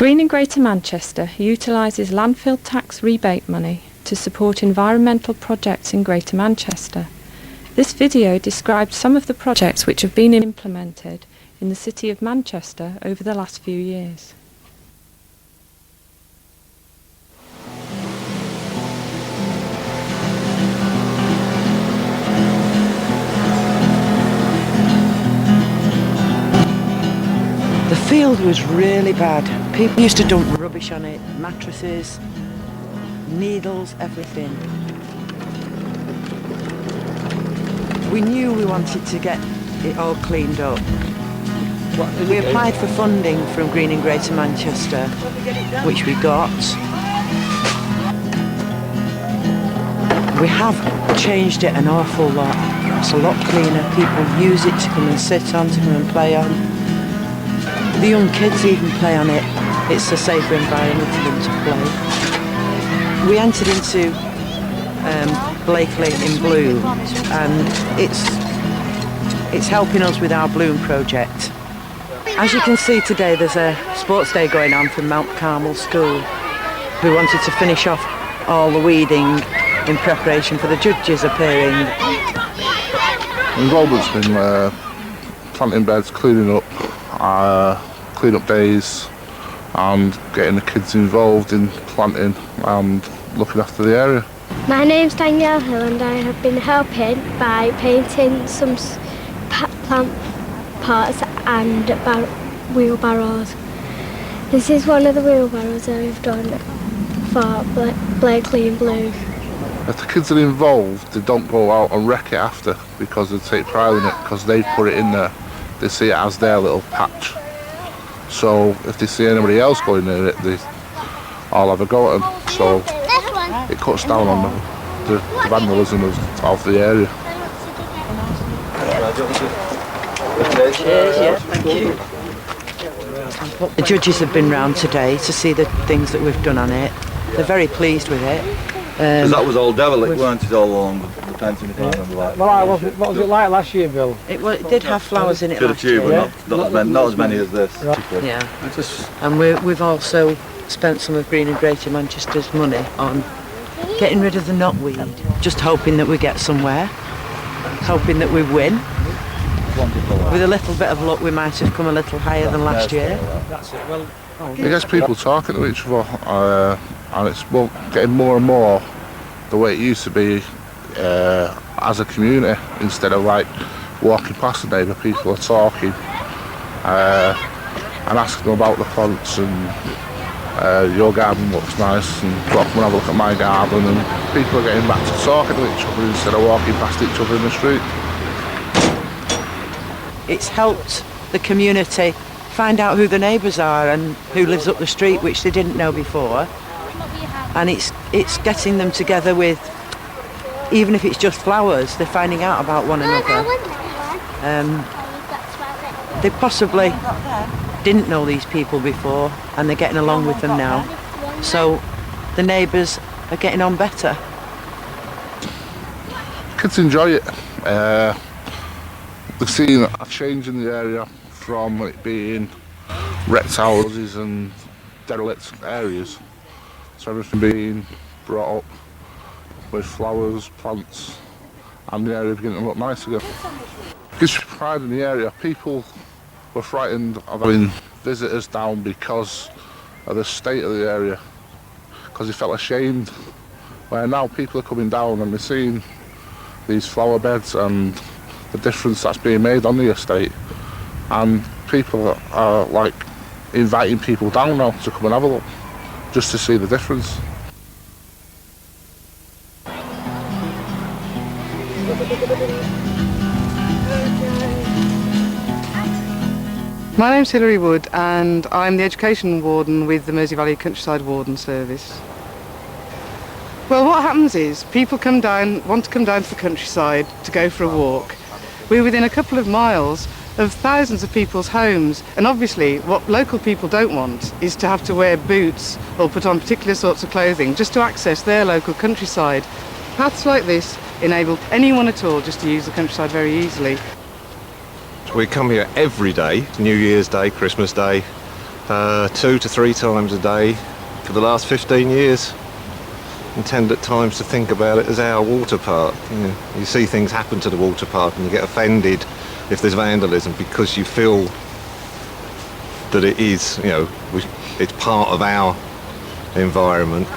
Green in Greater Manchester utilises landfill tax rebate money to support environmental projects in Greater Manchester. This video describes some of the projects which have been implemented in the City of Manchester over the last few years. The field was really bad. People used to dump rubbish on it, mattresses, needles, everything. We knew we wanted to get it all cleaned up. We applied for funding from Green in Greater Manchester, which we got. We have changed it an awful lot. It's a lot cleaner. People use it to come and sit on, to come and play on. The young kids even play on it. It's a safer environment for them to play. We entered into Blakely in Bloom, and it's helping us with our Bloom project. As you can see today, there's a sports day going on from Mount Carmel School. We wanted to finish off all the weeding in preparation for the judges appearing. Involvement's been planting beds, cleaning up days, and getting the kids involved in planting and looking after the area. My name's Danielle Hill and I have been helping by painting some plant pots and wheelbarrows. This is one of the wheelbarrows that we've done for Blakely and Bloom. If the kids are involved, they don't go out and wreck it after, because they take pride in it, because they put it in there. They see it as their little patch. So if they see anybody else going near it, they all have a go at them. So it cuts down on the vandalism of the area. Cheers, yeah, thank you. The judges have been round today to see the things that we've done on it. They're very pleased with it. Because that was all derelict, weren't it, all along the painting department? What was it like last year, Bill? It did have flowers in it last year. But not as many as this. Yeah, and we've also spent some of Green in Greater Manchester's money on getting rid of the knotweed, just hoping that we get somewhere, hoping that we win. With a little bit of luck, we might have come a little higher than last year. That's it. Well, It gets people talking to each other, and it's getting more and more the way it used to be as a community. Instead of like walking past the neighbour, people are talking and asking them about the plants, and your garden looks nice, and come and have a look at my garden, and people are getting back to talking to each other instead of walking past each other in the street. It's helped the community find out who the neighbours are and who lives up the street, which they didn't know before. And it's getting them together with, even if it's just flowers, they're finding out about one another. They possibly didn't know these people before, and they're getting along with them now. So the neighbours are getting on better. Kids enjoy it. They've seen a change in the area from it being wrecked houses and derelict areas. So everything being brought up with flowers, plants, and the area beginning to look nice again. It gives you pride in the area. People were frightened of having visitors down because of the state of the area, because they felt ashamed. Where now people are coming down and they're seeing these flower beds and the difference that's being made on the estate, and people are like inviting people down now to come and have a look, just to see the difference. My name's Hilary Wood and I'm the Education Warden with the Mersey Valley Countryside Warden Service. Well, what happens is people want to come down to the countryside to go for a walk. We're within a couple of miles of thousands of people's homes, and obviously what local people don't want is to have to wear boots or put on particular sorts of clothing just to access their local countryside. Paths like this enable anyone at all just to use the countryside very easily. We come here every day, New Year's Day, Christmas Day, 2 to 3 times a day for the last 15 years. And tend at times to think about it as our water park. You see things happen to the water park and you get offended if there's vandalism because you feel that it is, it's part of our environment.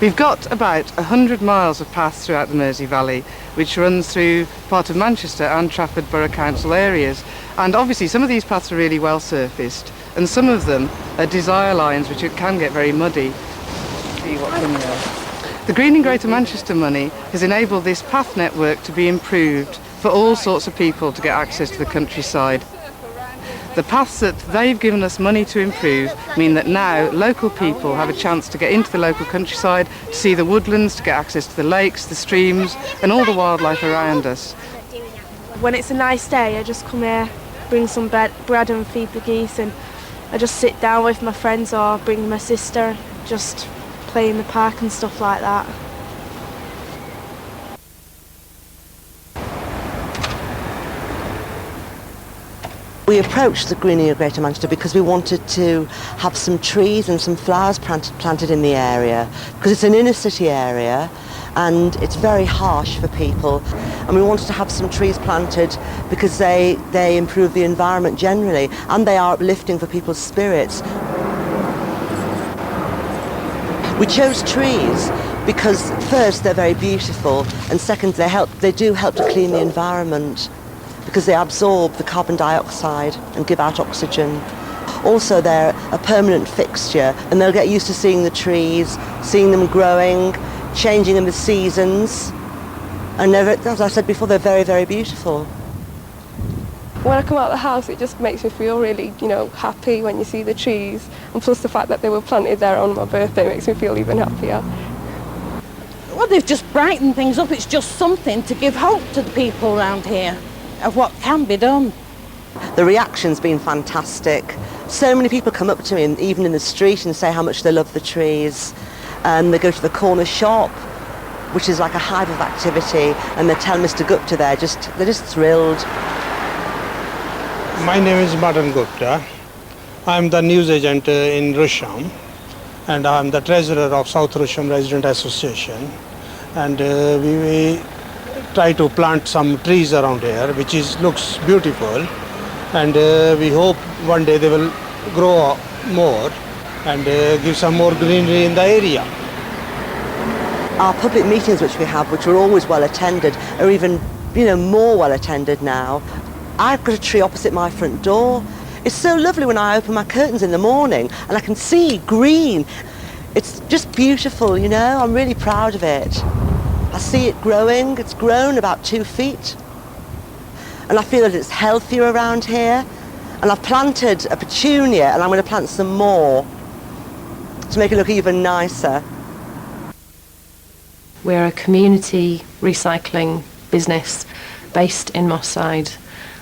We've got about 100 miles of paths throughout the Mersey Valley, which runs through part of Manchester and Trafford Borough Council areas. And obviously some of these paths are really well surfaced, and some of them are desire lines, which can get very muddy. The Greening Greater Manchester money has enabled this path network to be improved for all sorts of people to get access to the countryside. The paths that they've given us money to improve mean that now local people have a chance to get into the local countryside, to see the woodlands, to get access to the lakes, the streams and all the wildlife around us. When it's a nice day, I just come here, bring some bread and feed the geese, and I just sit down with my friends or bring my sister, just play in the park and stuff like that. We approached the Greening of Greater Manchester because we wanted to have some trees and some flowers planted in the area, because it's an inner city area and it's very harsh for people, and we wanted to have some trees planted because they improve the environment generally and they are uplifting for people's spirits. We chose trees because first they're very beautiful, and second they do help to clean the environment because they absorb the carbon dioxide and give out oxygen. Also, they're a permanent fixture, and they'll get used to seeing the trees, seeing them growing, changing in the seasons, and as I said before, they're very, very beautiful. When I come out of the house, it just makes me feel really, happy when you see the trees, and plus the fact that they were planted there on my birthday makes me feel even happier. Well, they've just brightened things up. It's just something to give hope to the people around here of what can be done. The reaction's been fantastic. So many people come up to me, even in the street, and say how much they love the trees. And they go to the corner shop, which is like a hive of activity, and they tell Mr. Gupta they're just thrilled. My name is Madan Gupta. I'm the news agent in Rusham, and I'm the treasurer of South Rusham Resident Association. And we try to plant some trees around here, which looks beautiful, and we hope one day they will grow more and give some more greenery in the area. Our public meetings which we have, which are always well attended, are even more well attended now. I've got a tree opposite my front door. It's so lovely when I open my curtains in the morning and I can see green. It's just beautiful, I'm really proud of it. I see it growing. It's grown about 2 feet. And I feel that it's healthier around here. And I've planted a petunia, and I'm going to plant some more to make it look even nicer. We're a community recycling business based in Moss Side,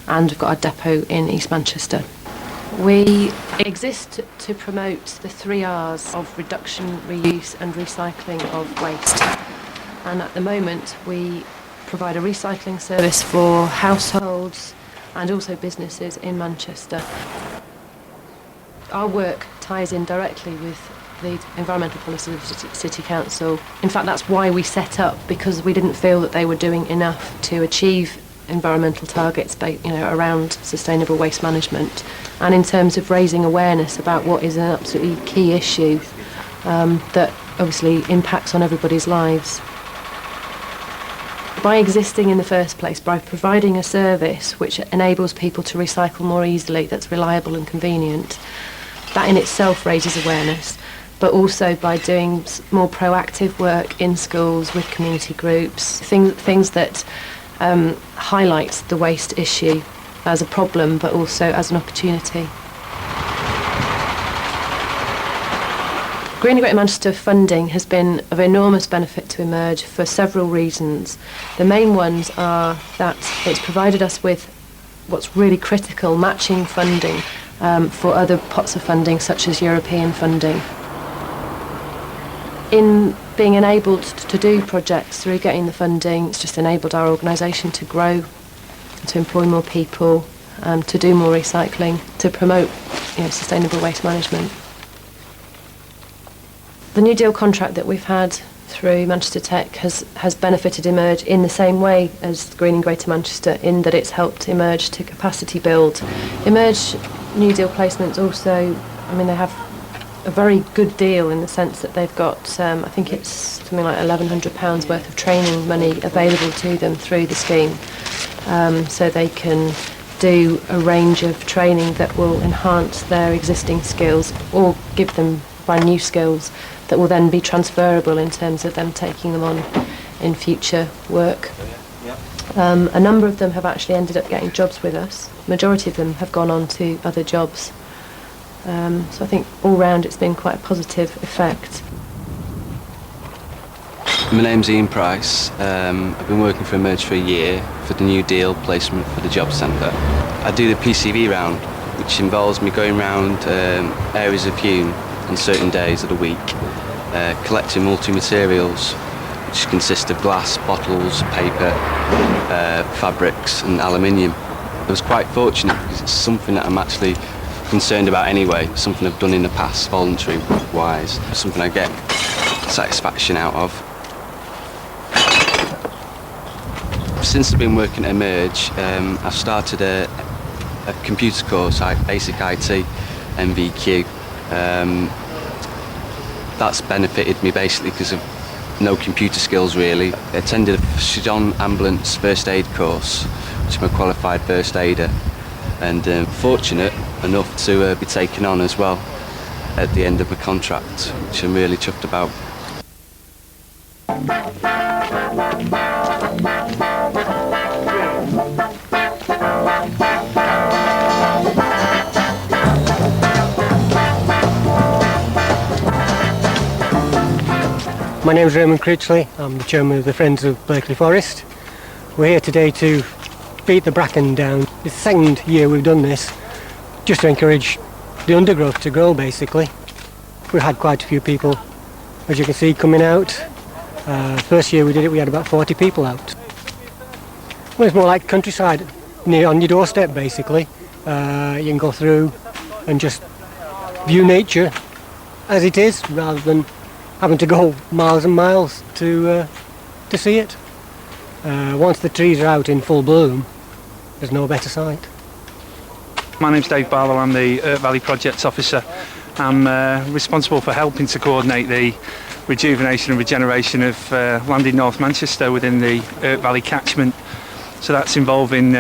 and we've got our depot in East Manchester. We exist to promote the 3 R's of reduction, reuse and recycling of waste. And at the moment we provide a recycling service for households and also businesses in Manchester. Our work ties in directly with the environmental policy of the City Council. In fact, that's why we set up, because we didn't feel that they were doing enough to achieve environmental targets around sustainable waste management, and in terms of raising awareness about what is an absolutely key issue that obviously impacts on everybody's lives. By existing in the first place, by providing a service which enables people to recycle more easily, that's reliable and convenient, that in itself raises awareness, but also by doing more proactive work in schools with community groups, things that highlight the waste issue as a problem but also as an opportunity. Greening Greater Manchester funding has been of enormous benefit to Emerge for several reasons. The main ones are that it's provided us with what's really critical, matching funding for other pots of funding such as European funding. In being enabled to do projects through getting the funding, it's just enabled our organisation to grow, to employ more people, to do more recycling, to promote sustainable waste management. The New Deal contract that we've had through Manchester Tech has benefited Emerge in the same way as Greening Greater Manchester, in that it's helped Emerge to capacity build. Emerge New Deal placements also, they have a very good deal in the sense that they've got, I think it's something like £1,100 worth of training money available to them through the scheme. So they can do a range of training that will enhance their existing skills or give them brand new skills that will then be transferable in terms of them taking them on in future work. A number of them have actually ended up getting jobs with us. Majority of them have gone on to other jobs. So I think all round it's been quite a positive effect. My name's Ian Price. I've been working for Emerge for a year for the New Deal placement for the Job Centre. I do the PCV round, which involves me going round areas of Hume on certain days of the week, collecting multi-materials, which consist of glass, bottles, paper, fabrics and aluminium. I was quite fortunate because it's something that I'm actually concerned about anyway, something I've done in the past, voluntary-wise, something I get satisfaction out of. Since I've been working at Emerge, I've started a computer course, Basic IT, MVQ. That's benefited me basically because of no computer skills really. I attended a Shidon Ambulance First Aid course, which I'm a qualified first aider, and fortunate enough to be taken on as well at the end of my contract, which I'm really chuffed about. My name is Raymond Critchley. I'm the chairman of the Friends of Blakely Forest. We're here today to beat the bracken down. It's the second year we've done this, just to encourage the undergrowth to grow basically. We've had quite a few people, as you can see, coming out. First year we did it, we had about 40 people out. Well, it's more like countryside, near on your doorstep basically. You can go through and just view nature as it is, rather than having to go miles and miles to see it. Once the trees are out in full bloom, there's no better sight. My name's Dave Barlow, I'm the Urt Valley Projects Officer. I'm responsible for helping to coordinate the rejuvenation and regeneration of land in North Manchester within the Urt Valley catchment. So that's involving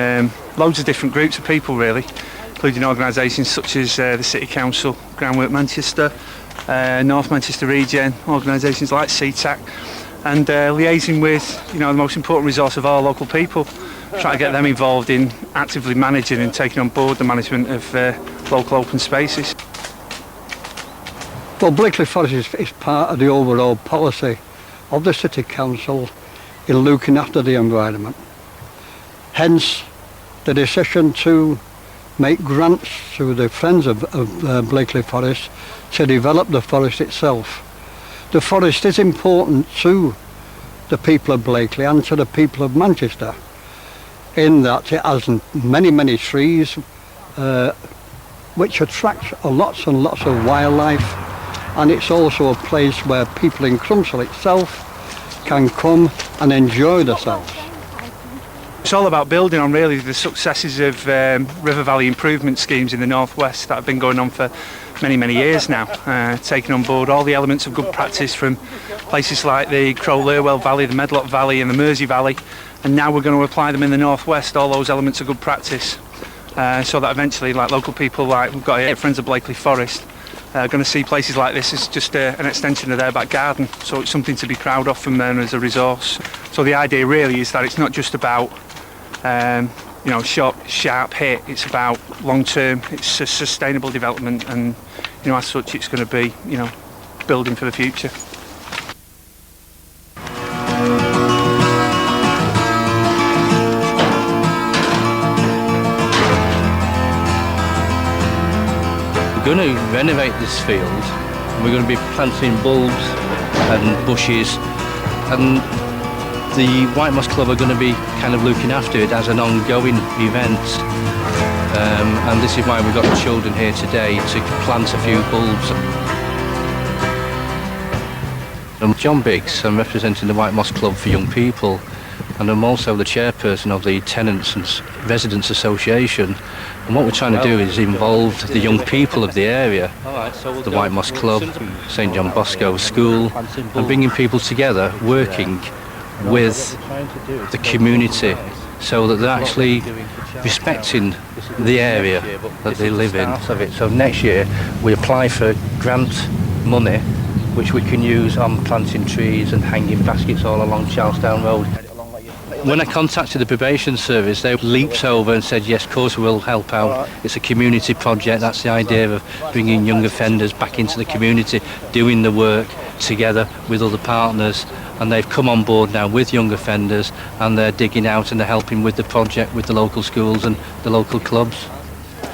loads of different groups of people really, including organisations such as the City Council, Groundwork Manchester, North Manchester Regen, organisations like CTAC, and liaising with the most important resource of all, local people, trying to get them involved in actively managing and taking on board the management of local open spaces. Well, Blakely Forest is part of the overall policy of the City Council in looking after the environment. Hence the decision to make grants through the Friends of Blakely Forest to develop the forest itself. The forest is important to the people of Blakely and to the people of Manchester, in that it has many, many trees which attract lots and lots of wildlife, and it's also a place where people in Crumsall itself can come and enjoy themselves. It's all about building on really the successes of River Valley improvement schemes in the northwest that have been going on for many, many years now, taking on board all the elements of good practice from places like the Crow-Lurwell Valley, the Medlock Valley and the Mersey Valley, and now we're going to apply them in the northwest, all those elements of good practice, so that eventually, like local people like we've got here, Friends of Blakely Forest, are going to see places like this as just an extension of their back garden, so it's something to be proud of from them as a resource. So the idea really is that it's not just about short, sharp hit, it's about long-term, it's a sustainable development, and as such it's going to be building for the future. We're going to renovate this field, and we're going to be planting bulbs and bushes, and The White Moss Club are going to be kind of looking after it as an ongoing event. And this is why we've got the children here today, to plant a few bulbs. I'm John Biggs, I'm representing the White Moss Club for Young People, and I'm also the chairperson of the Tenants and Residents Association. And what we're trying to do is involve the young people of the area, the White Moss Club, St John Bosco School, and bringing people together, working with the community so that they're actually respecting the area that they live in. So next year we apply for grant money which we can use on planting trees and hanging baskets all along Charlestown Road. When I contacted the probation service, they leaped over and said, yes, of course we'll help out. It's a community project. That's the idea of bringing young offenders back into the community, doing the work together with other partners. And they've come on board now with young offenders, and they're digging out and they're helping with the project with the local schools and the local clubs.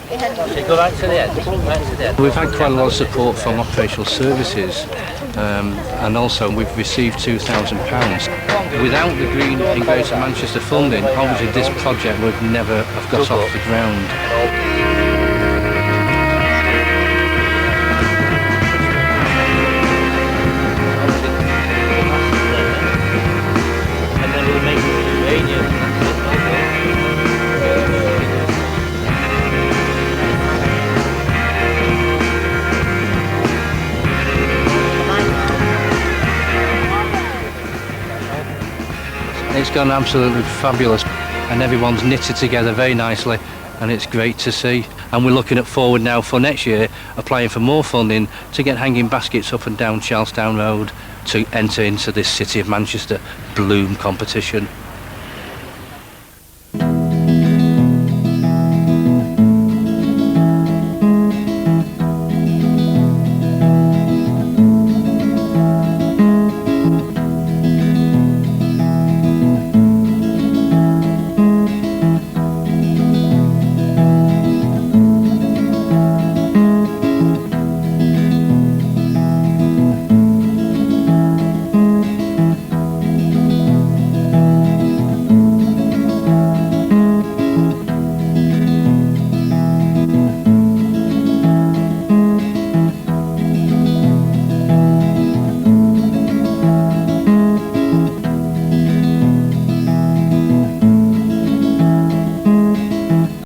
Go back to the end. We've had quite a lot of support from operational services, and also we've received £2,000. Without the Green in Greater Manchester funding, obviously this project would never have got off the ground. It's gone absolutely fabulous, and everyone's knitted together very nicely, and it's great to see. And we're looking at forward now for next year, applying for more funding to get hanging baskets up and down Charlestown Road to enter into this City of Manchester Bloom competition.